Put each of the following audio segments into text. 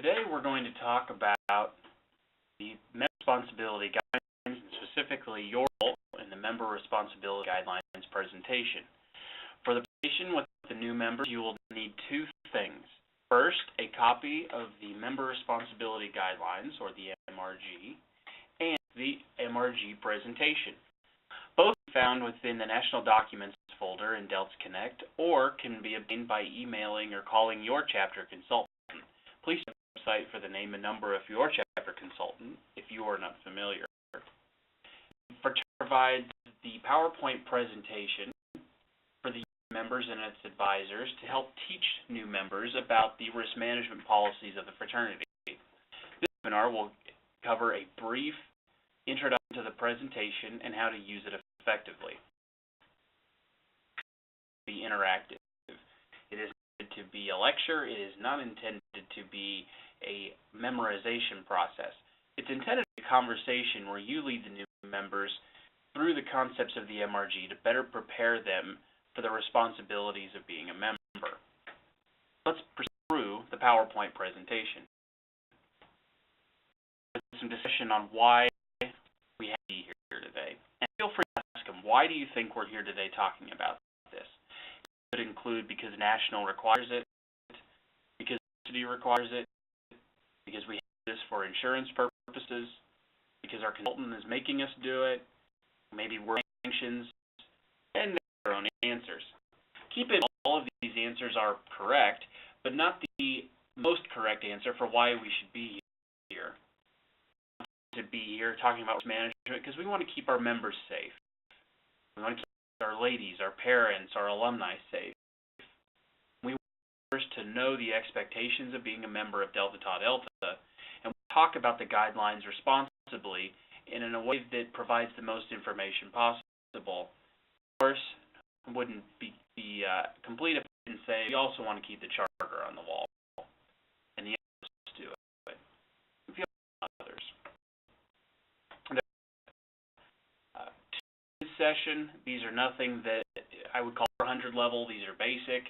Today we're going to talk about the member responsibility guidelines, and specifically your role in the member responsibility guidelines presentation. For the presentation with the new members, you will need two things. First, a copy of the member responsibility guidelines, or the MRG, and the MRG presentation. Both can be found within the National Documents folder in Delta Connect, or can be obtained by emailing or calling your chapter consultant. Please check the website for the name and number of your chapter consultant if you are not familiar. Provides the PowerPoint presentation for the members and its advisors to help teach new members about the risk management policies of the fraternity. This webinar will cover a brief introduction to the presentation and how to use it effectively. Be interactive. It is intended to be a lecture. It is not intended to be a memorization process. It's intended to be a conversation where you lead the new members through the concepts of the MRG to better prepare them for the responsibilities of being a member. Let's proceed through the PowerPoint presentation. Some discussion on why we have to be here today. And feel free to ask them, why do you think we're here today talking about this? It could include because national requires it, because university requires it, because we have this for insurance purposes, because our consultant is making us do it, maybe we're sanctions, and their own answers. Keep in mind all of these answers are correct, but not the most correct answer for why we should be here. To be here talking about risk management because we want to keep our members safe. We want to keep our ladies, our parents, our alumni safe. We want members to know the expectations of being a member of Delta Tau Delta, and we talk about the guidelines responsibly and in a way that provides the most information possible. Of course, it wouldn't be complete if we didn't say we also want to keep the charter on the wall, and the others do it. If you have others. Session. These are nothing that I would call 400 level. These are basic.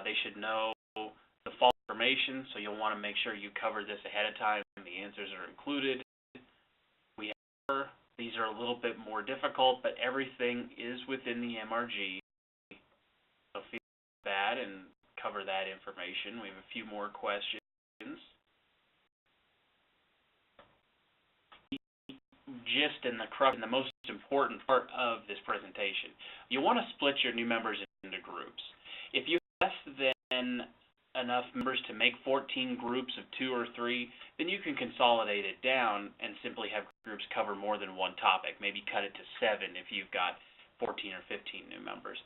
They should know the fall information, so you'll want to make sure you cover this ahead of time and the answers are included. These are a little bit more difficult, but everything is within the MRG. So feel that and cover that information. We have a few more questions. Gist and the crux and the most important part of this presentation. You want to split your new members into groups. If you have less than enough members to make 14 groups of 2 or 3, then you can consolidate it down and simply have groups cover more than one topic. Maybe cut it to 7 if you've got 14 or 15 new members.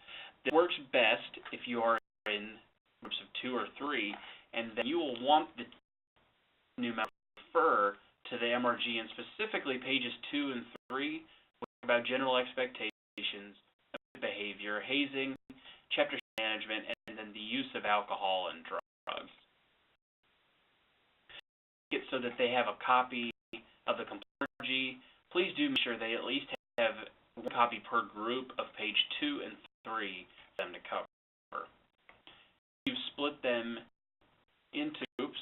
This works best if you are in groups of 2 or 3, and then you will want the new members to refer to the MRG, and specifically pages 2 and 3, about general expectations, behavior, hazing, chapter management, and then the use of alcohol and drugs. So that they have a copy of the complete MRG. Please do make sure they at least have one copy per group of page 2 and 3 for them to cover. You've split them into groups.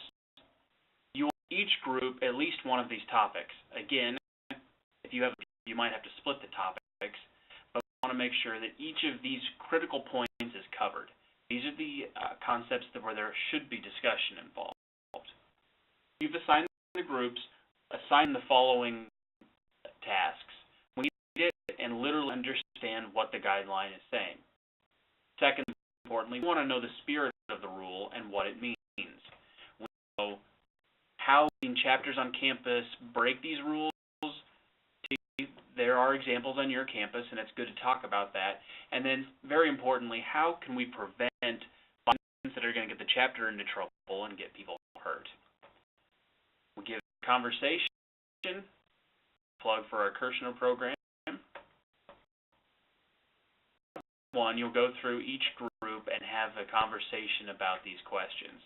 You want each group at least one of these topics. Again, if you have, you might have to split the topics, but we want to make sure that each of these critical points is covered. These are the concepts where there should be discussion involved. You've assigned the groups, assign the following tasks. We need it and literally understand what the guideline is saying. Second, importantly, we want to know the spirit of the rule and what it means. We know how chapters on campus break these rules. There are examples on your campus, and it's good to talk about that. And then, very importantly, how can we prevent violations that are going to get the chapter into trouble and get people hurt? We give conversation, plug for our Kirshner program. You'll go through each group and have a conversation about these questions.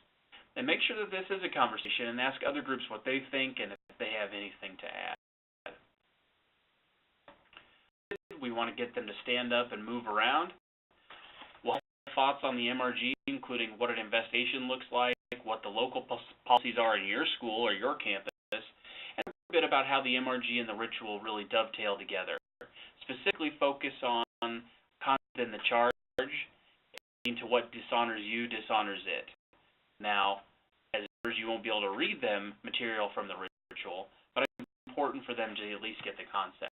And make sure that this is a conversation and ask other groups what they think and if they have anything to add. We want to get them to stand up and move around. We'll have thoughts on the MRG, including what an investigation looks like, what the local policies are in your school or your campus, and a bit about how the MRG and the ritual really dovetail together. Specifically focus on content in the charge, to what dishonors you, dishonors it. Now, as members, you won't be able to read them material from the ritual, but it's important for them to at least get the concepts.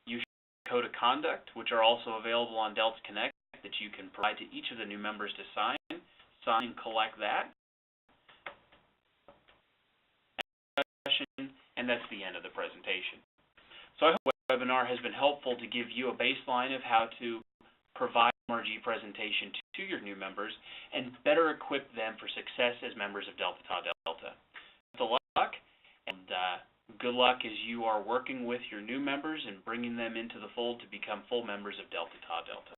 You should code of conduct, which are also available on Delta Connect, that you can provide to each of the new members to sign and collect that. And that's the end of the presentation. So I hope the webinar has been helpful to give you a baseline of how to provide MRG presentation to your new members and better equip them for success as members of Delta Tau Delta. Best of luck, and good luck as you are working with your new members and bringing them into the fold to become full members of Delta Tau Delta.